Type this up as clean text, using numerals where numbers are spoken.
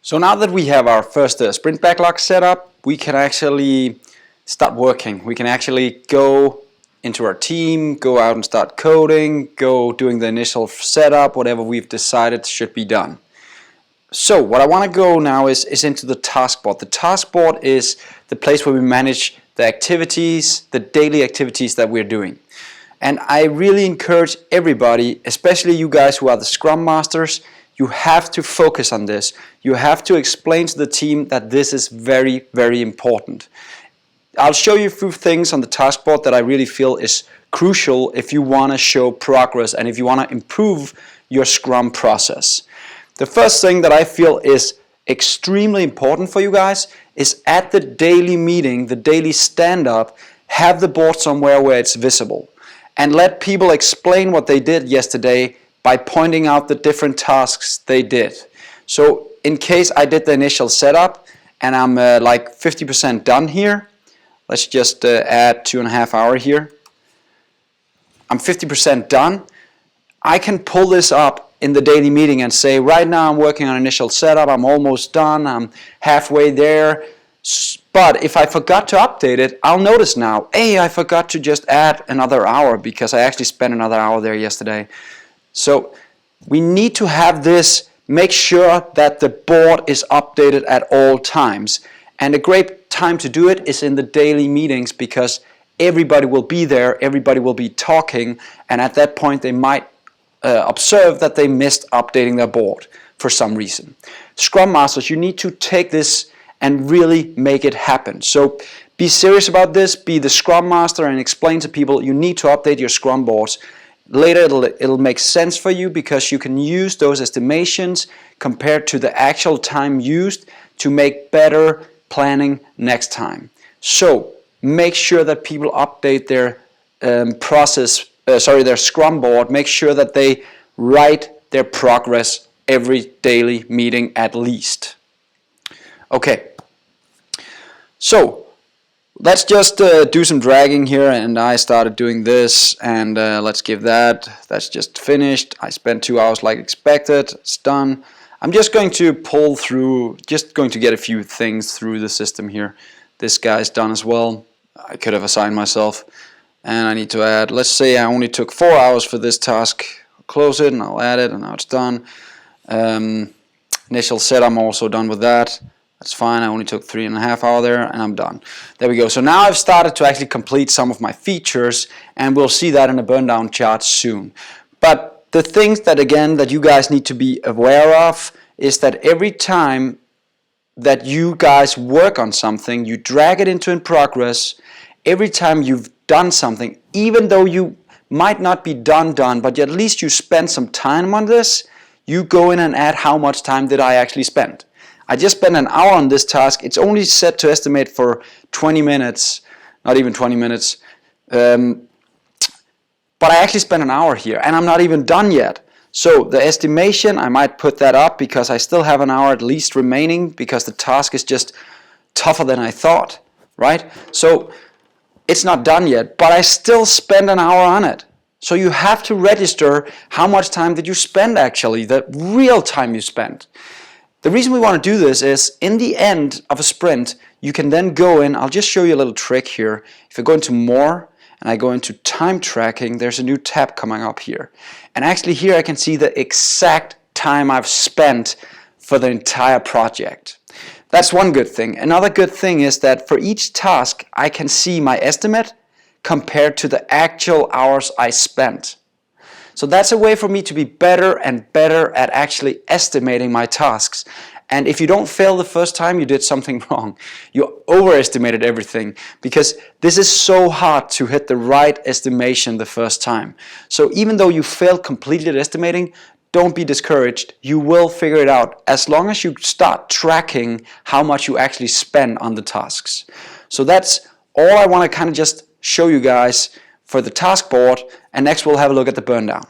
So now that we have our first sprint backlog set up, we can actually start working. We can actually go into our team, go out and start coding, go doing the initial setup, whatever we've decided should be done. So what I want to go now is into the task board. The task board is the place where we manage the activities, the daily activities that we're doing. And I really encourage everybody, especially you guys who are the Scrum Masters, you have to focus on this. You have to explain to the team that this is very, very important. I'll show you a few things on the task board that I really feel is crucial if you want to show progress and if you want to improve your Scrum process. The first thing that I feel is extremely important for you guys is at the daily meeting, the daily stand-up, have the board somewhere where it's visible. And let people explain what they did yesterday by pointing out the different tasks they did. So in case I did the initial setup and I'm like 50% done here, let's just add 2.5 hours here. I'm 50% done. I can pull this up in the daily meeting and say, right now I'm working on initial setup, I'm almost done, I'm halfway there. But if I forgot to update it, I'll notice now, hey, I forgot to just add another hour because I actually spent another hour there yesterday. So we need to have this, make sure that the board is updated at all times. And a great time to do it is in the daily meetings because everybody will be there, everybody will be talking, and at that point they might observe that they missed updating their board for some reason. Scrum Masters, you need to take this and really make it happen. So be serious about this, be the Scrum Master and explain to people you need to update your Scrum boards. Later it'll make sense for you because you can use those estimations compared to the actual time used to make better planning next time. So make sure that people update their their Scrum board. Make sure that they write their progress every daily meeting at least. Okay, so let's just do some dragging here, and I started doing this, and let's give that's just finished. I spent 2 hours like expected, it's done. I'm just going to pull through, just going to get a few things through the system here. This guy's done as well. I could have assigned myself, and I need to add, let's say I only took 4 hours for this task. I'll close it and I'll add it, and now it's done. Initial set, I'm also done with that. That's fine, I only took 3.5 hours there and I'm done. There we go. So now I've started to actually complete some of my features, and we'll see that in a burn down chart soon. But the things that, again, that you guys need to be aware of is that every time that you guys work on something, you drag it into in progress. Every time you've done something, even though you might not be done, but at least you spend some time on this, you go in and add how much time did I actually spend. I just spent an hour on this task. It's only set to estimate for 20 minutes, not even 20 minutes. But I actually spent an hour here and I'm not even done yet. So the estimation, I might put that up because I still have an hour at least remaining because the task is just tougher than I thought, right? So it's not done yet, but I still spent an hour on it. So you have to register how much time did you spend actually, the real time you spent. The reason we want to do this is in the end of a sprint, you can then go in, I'll just show you a little trick here. If you go into more and I go into time tracking, there's a new tab coming up here. And actually here I can see the exact time I've spent for the entire project. That's one good thing. Another good thing is that for each task, I can see my estimate compared to the actual hours I spent. So that's a way for me to be better and better at actually estimating my tasks. And if you don't fail the first time, you did something wrong. You overestimated everything because this is so hard to hit the right estimation the first time. So even though you failed completely at estimating, don't be discouraged. You will figure it out as long as you start tracking how much you actually spend on the tasks. So that's all I want to kind of just show you guys for the task board, and next we'll have a look at the burn down.